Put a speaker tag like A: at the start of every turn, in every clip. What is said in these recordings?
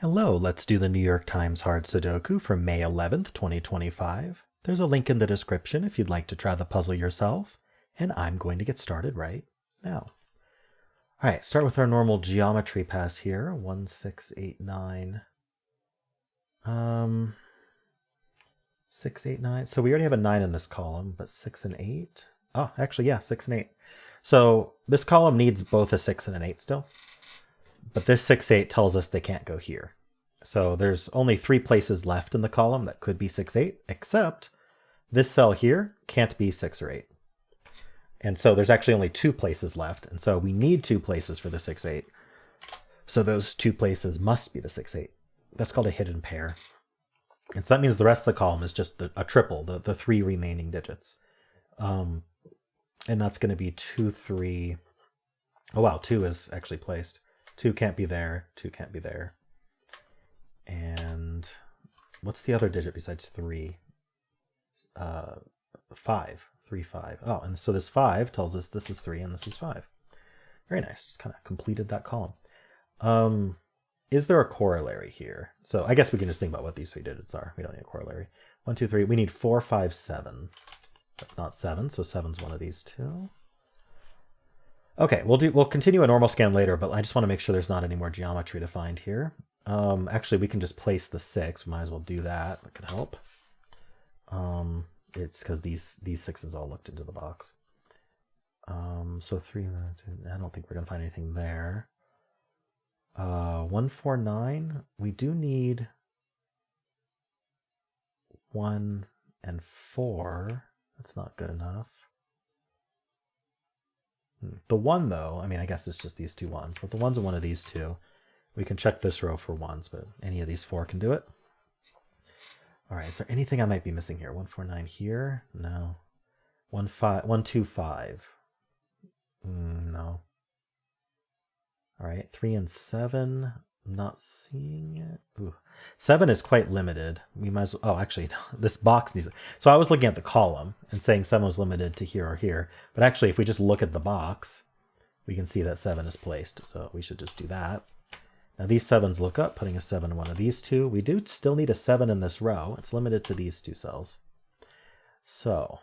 A: Hello, let's do the New York Times Hard Sudoku for May 11th, 2025. There's a link in the description if you'd like to try the puzzle yourself, and I'm going to get started right now. All right, start with our normal geometry pass here. 1, 6, 8, 9. 6, 8, 9. So we already have a 9 in this column, but 6 and 8. Oh, actually, yeah, 6 and 8. So this column needs both a 6 and an 8 still. But this 6, 8 tells us they can't go here. So there's only 3 places left in the column that could be 6, 8, except this cell here can't be 6 or 8. And so there's actually only 2 places left. And so we need 2 places for the 6, 8. So those 2 places must be the 6, 8. That's called a hidden pair. And so that means the rest of the column is just a triple, the 3 remaining digits. And that's going to be 2, 3. Oh, wow, 2 is actually placed. 2 can't be there, 2 can't be there. And what's the other digit besides 3? 5. 3, 5. Oh, and so this 5 tells us this is 3 and this is 5. Very nice. Just kind of completed that column. Is there a corollary here? So I guess we can just think about what these 3 digits are. We don't need a corollary. 1, 2, 3. We need 4, 5, 7. That's not 7, so 7's one of these 2. Okay, we'll continue a normal scan later, but I just want to make sure there's not any more geometry to find here. Actually, we can just place the 6. We might as well do that. That could help. It's because these 6s all looked into the box. So 3, I don't think we're going to find anything there. 1, 4, 9. We do need 1 and 4. That's not good enough. The 1, though, I mean, I guess it's just these 2 ones, but the 1's in one of these 2. We can check this row for 1s, but any of these 4 can do it. All right, is there anything I might be missing here? 1, 4, 9 here? No. 1, 5, 1, 2, 5. No. All right, 3 and 7. I'm not seeing it. Ooh. 7 is quite limited. We might as well, oh, actually, this box needs it. So I was looking at the column and saying 7 was limited to here or here. But actually, if we just look at the box, we can see that 7 is placed. So we should just do that. Now these 7s look up, putting a 7 in one of these 2. We do still need a 7 in this row. It's limited to these 2 cells. So,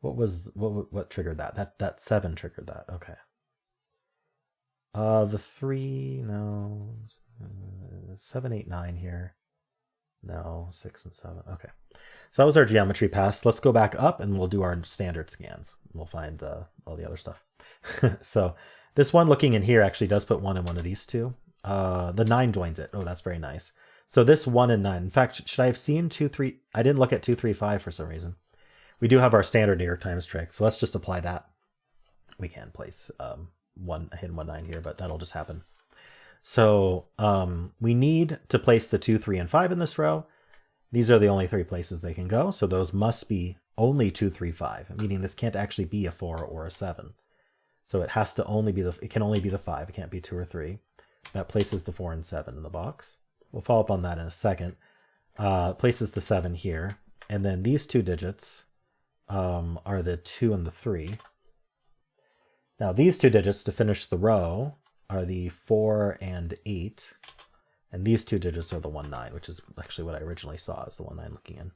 A: what triggered that? That 7 triggered that. Okay. The 3, no. 7, 8, 9 here. No, 6 and 7. Okay. So that was our geometry pass. Let's go back up and we'll do our standard scans. We'll find all the other stuff. So this one looking in here actually does put 1 in one of these 2. The 9 joins it. Oh, that's very nice. So this 1 and 9. In fact, should I have seen 2, 3? I didn't look at 2, 3, 5 for some reason. We do have our standard New York Times trick. So let's just apply that. We can place hidden 1, 9 here, but that'll just happen. So we need to place the 2, 3, and 5 in this row. These are the only 3 places they can go. So those must be only 2, 3, 5, meaning this can't actually be a 4 or a 7. So it has to only be it can only be the 5. It can't be 2 or 3. That places the 4 and 7 in the box. We'll follow up on that in a second. Places the 7 here. And then these 2 digits are the 2 and the 3. Now these 2 digits to finish the row are the 4 and 8. And these 2 digits are the 1, 9, which is actually what I originally saw as the 1, 9 looking in.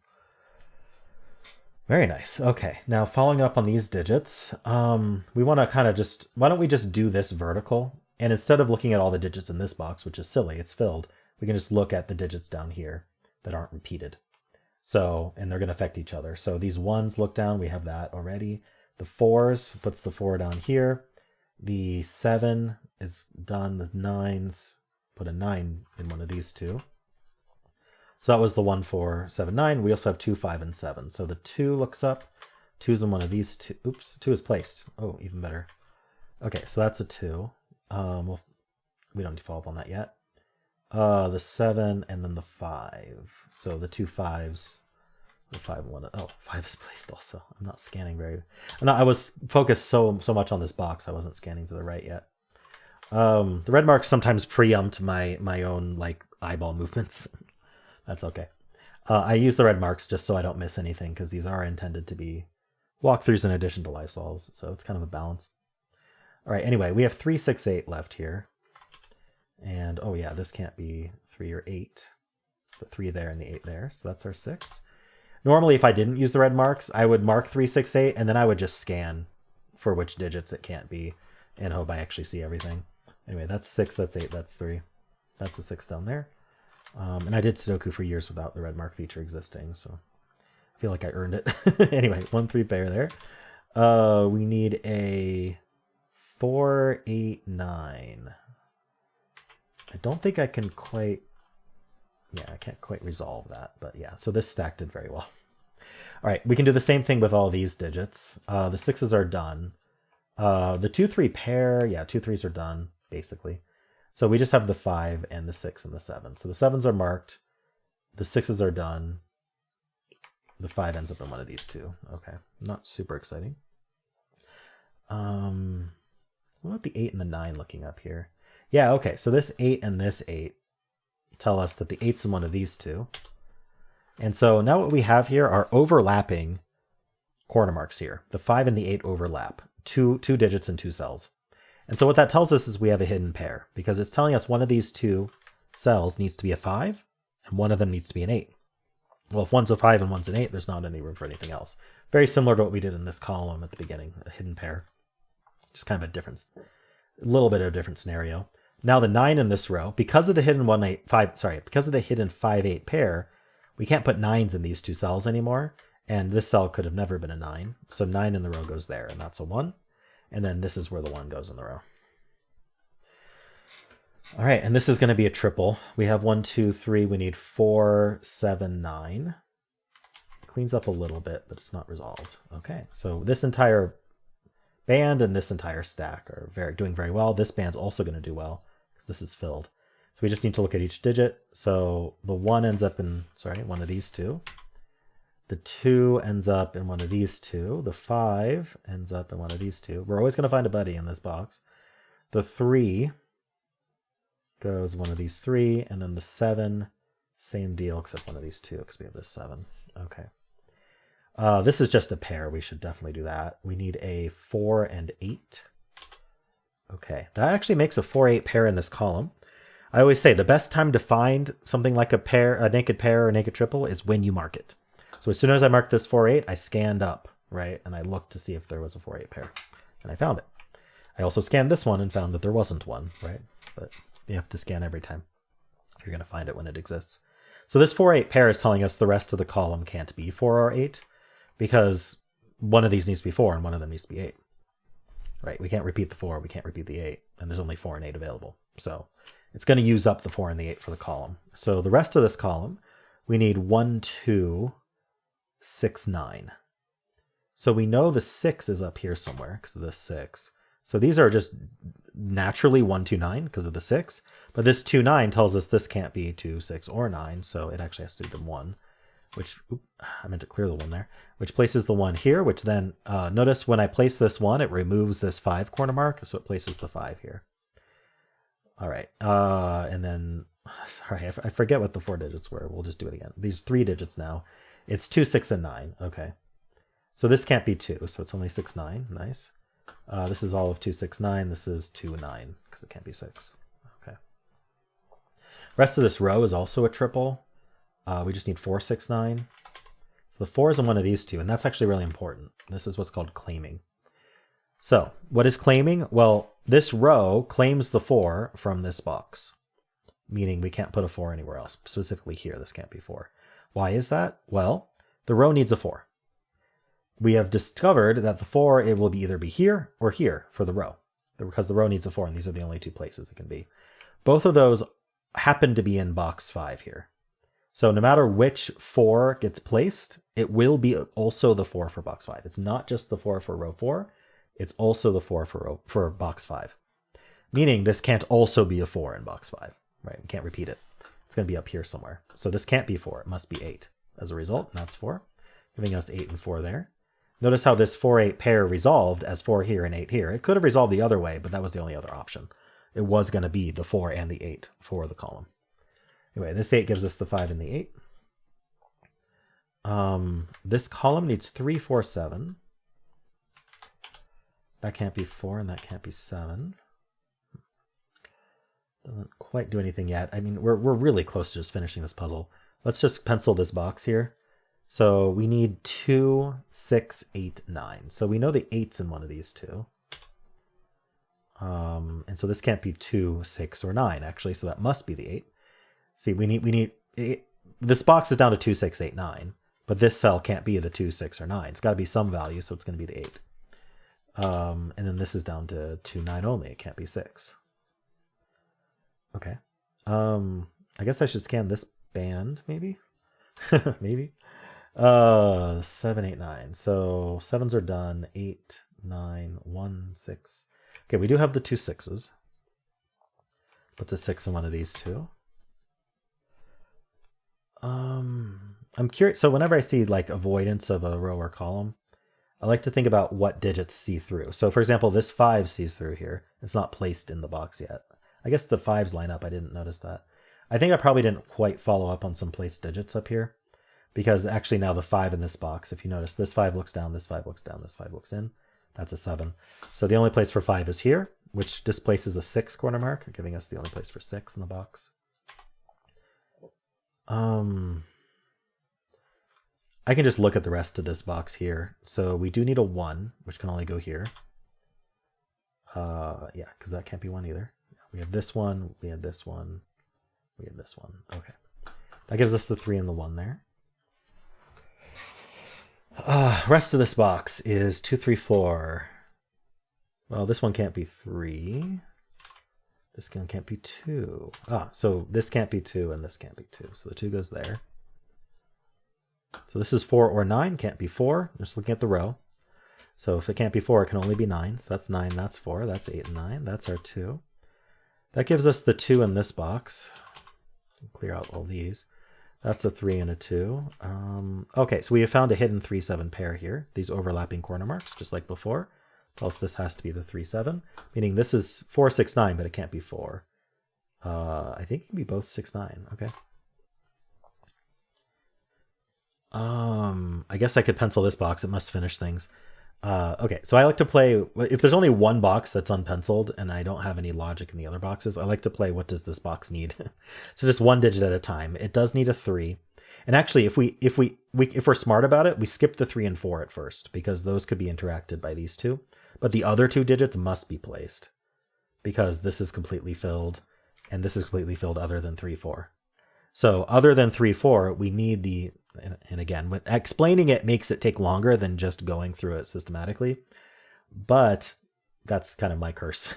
A: Very nice. Okay, now following up on these digits, we want to kind of why don't we just do this vertical? And instead of looking at all the digits in this box, which is silly, it's filled, we can just look at the digits down here that aren't repeated. So, and they're going to affect each other. So these 1s look down, we have that already. The 4s puts the 4 down here. The 7 is done. The 9s put a 9 in one of these 2. So that was the 1, 4, 7, 9. We also have 2, 5, and 7. So the 2 looks up. 2's in one of these 2. Oops, 2 is placed. Oh, even better. Okay, so that's a 2. We don't need to follow up on that yet. The 7 and then the 5. So the 2 5s. The 5 and 1. Oh, 5 is placed also. I'm not scanning I was focused so much on this box, I wasn't scanning to the right yet. The red marks sometimes preempt my own like eyeball movements. That's okay. I use the red marks just so I don't miss anything because these are intended to be walkthroughs in addition to live solves, so it's kind of a balance. All right, anyway, we have 3, 6, 8 left here. And oh yeah, this can't be 3 or 8. The 3 there and the 8 there. So that's our 6. Normally, if I didn't use the red marks, I would mark 3, 6, 8, and then I would just scan for which digits it can't be and hope I actually see everything. Anyway, that's 6, that's 8, that's 3. That's a 6 down there. And I did Sudoku for years without the red mark feature existing, so I feel like I earned it. Anyway, 1, 3 pair there. We need a 4, 8, 9. I don't think I can quite... Yeah, I can't quite resolve that, but yeah. So this stack did very well. All right, we can do the same thing with all these digits. The 6s are done. The 2, 3 pair, yeah, 2, 3s are done, basically. So we just have the 5 and the 6 and the 7. So the 7s are marked. The 6s are done. The 5 ends up in one of these two. Okay, not super exciting. What about the 8 and the 9 looking up here? Yeah, okay, so this 8 and this 8 tell us that the 8's in one of these two. And so now what we have here are overlapping corner marks here. The 5 and the 8 overlap, two digits and 2 cells. And so what that tells us is we have a hidden pair, because it's telling us one of these 2 cells needs to be a 5 and one of them needs to be an 8. Well, if one's a 5 and one's an 8, there's not any room for anything else. Very similar to what we did in this column at the beginning, a hidden pair. Just kind of a difference, a little bit of a different scenario. Now the 9 in this row, because of the hidden 1, 8, 5, sorry, because of the hidden 5, 8 pair, we can't put 9s in these 2 cells anymore. And this cell could have never been a 9. So 9 in the row goes there, and that's a 1. And then this is where the 1 goes in the row. All right, and this is going to be a triple. We have 1, 2, 3. We need 4, 7, 9. Cleans up a little bit, but it's not resolved. Okay, so this entire band and this entire stack are doing very well. This band's also going to do well because this is filled. So we just need to look at each digit. So the 1 ends up in, one of these 2. The 2 ends up in one of these 2. The 5 ends up in one of these 2. We're always going to find a buddy in this box. The 3 goes one of these 3, and then the 7, same deal except one of these 2 because we have this 7. Okay. This is just a pair. We should definitely do that. We need a 4 and 8. Okay, that actually makes a 4, 8 pair in this column. I always say the best time to find something like a naked pair or a naked triple is when you mark it. So as soon as I marked this 4, 8, I scanned up, right? And I looked to see if there was a 4, 8 pair. And I found it. I also scanned this one and found that there wasn't one, right? But you have to scan every time. You're going to find it when it exists. So this 4, 8 pair is telling us the rest of the column can't be 4 or 8 because one of these needs to be 4 and one of them needs to be 8. Right? We can't repeat the 4, we can't repeat the 8, and there's only 4 and 8 available. So it's going to use up the 4 and the 8 for the column. So the rest of this column, we need 1, 2, 6, 9. So we know the 6 is up here somewhere because of the 6. So these are just naturally 1, 2, 9 because of the 6. But this 2, 9 tells us this can't be 2, 6, or 9. So it actually has to do the 1, which, I meant to clear the 1 there, which places the 1 here, which then, notice when I place this 1, it removes this 5 corner mark. So it places the 5 here. All right. And then, sorry, I forget what the 4 digits were. We'll just do it again. These 3 digits now. It's 2, 6, and 9. Okay. So this can't be 2. So it's only 6, 9. Nice. This is all of 2, 6, 9. This is 2, 9 because it can't be 6. Okay. Rest of this row is also a triple. We just need 4, 6, 9. So the 4 is in one of these 2, and that's actually really important. This is what's called claiming. So what is claiming? Well, this row claims the 4 from this box, meaning we can't put a 4 anywhere else. Specifically here, this can't be 4. Why is that? Well, the row needs a 4. We have discovered that the 4, it will either be here or here for the row, because the row needs a 4, and these are the only 2 places it can be. Both of those happen to be in box 5 here. So no matter which 4 gets placed, it will be also the 4 for box 5. It's not just the 4 for row 4, it's also the 4 for box 5. Meaning this can't also be a 4 in box 5, right? We can't repeat it. It's going to be up here somewhere. So this can't be 4, it must be 8. As a result, and that's 4, giving us 8 and 4 there. Notice how this 4, 8 pair resolved as 4 here and 8 here. It could have resolved the other way, but that was the only other option. It was going to be the 4 and the 8 for the column. Anyway, this 8 gives us the 5 and the 8. This column needs 3, 4, 7. That can't be 4 and that can't be 7. Doesn't quite do anything yet. I mean, we're really close to just finishing this puzzle. Let's just pencil this box here. So we need 2, 6, 8, 9. So we know the 8's in one of these two. And so this can't be 2, 6, or 9, actually. So that must be the 8. See, we need 8. This box is down to 2, 6, 8, 9. But this cell can't be the 2, 6, or 9. It's got to be some value, so it's going to be the 8. And then this is down to 2, 9 only. It can't be 6. Okay. I guess I should scan this band, maybe? Maybe. 7, 8, 9. So 7s are done. 8, 9, 1, 6. Okay, we do have the 2 6s. Puts a 6 in one of these two. I'm curious. So whenever I see like avoidance of a row or column, I like to think about what digits see through. So for example, this 5 sees through here. It's not placed in the box yet. I guess the 5s line up. I didn't notice that. I think I probably didn't quite follow up on some placed digits up here, because actually now the 5 in this box, if you notice, this 5 looks down, this 5 looks down, this 5 looks in. That's a 7. So the only place for 5 is here, which displaces a 6 corner mark, giving us the only place for 6 in the box. I can just look at the rest of this box here. So we do need a 1, which can only go here. Yeah, because that can't be 1 either. We have this one, we have this one, we have this one. Okay. That gives us the 3 and the 1 there. Rest of this box is 2, 3, 4. Well, this one can't be 3. This one can't be 2. So this can't be 2 and this can't be 2. So the 2 goes there. So this is 4 or 9. Can't be 4. Just looking at the row. So if it can't be 4, it can only be 9. So that's 9, that's 4, that's 8 and 9. That's our 2. That gives us the 2 in this box. Clear out all these. That's a 3 and a 2. Okay, so we have found a hidden 3, 7 pair here. These overlapping corner marks, just like before. Else this has to be the 3, 7. Meaning this is 4, 6, 9, but it can't be 4. I think it can be both 6, 9. Okay. I guess I could pencil this box. It must finish things. Okay, so I like to play, if there's only one box that's unpenciled and I don't have any logic in the other boxes, I like to play what does this box need. So just one digit at a time. It does need a 3. And actually, if we're smart about it, we skip the 3 and 4 at first, because those could be interacted by these two. But the other 2 digits must be placed, because this is completely filled and this is completely filled other than 3, 4. So other than 3, 4, we need the, and again, when explaining it makes it take longer than just going through it systematically, but that's kind of my curse.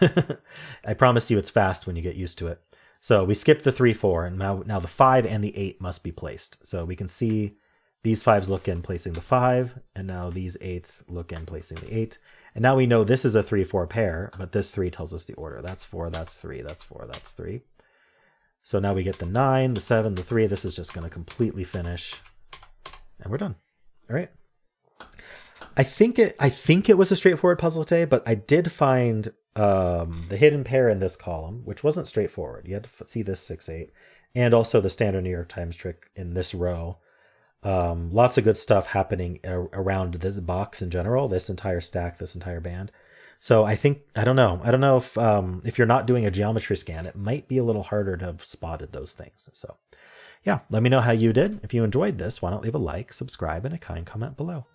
A: I promise you it's fast when you get used to it. So we skip the 3, 4, and now the 5 and the 8 must be placed. So we can see these 5s look in placing the 5, and now these 8s look in placing the 8. And now we know this is a 3, 4 pair, but this 3 tells us the order. That's 4, that's 3, that's 4, that's 3. So now we get the 9, the 7, the 3. This is just going to completely finish. And we're done. All right. I think it was a straightforward puzzle today, but I did find the hidden pair in this column, which wasn't straightforward. You had to see this 6, 8, and also the standard New York Times trick in this row. Lots of good stuff happening around this box in general, this entire stack, this entire band. So I don't know if you're not doing a geometry scan, it might be a little harder to have spotted those things. So yeah, let me know how you did. If you enjoyed this, why not leave a like, subscribe, and a kind comment below.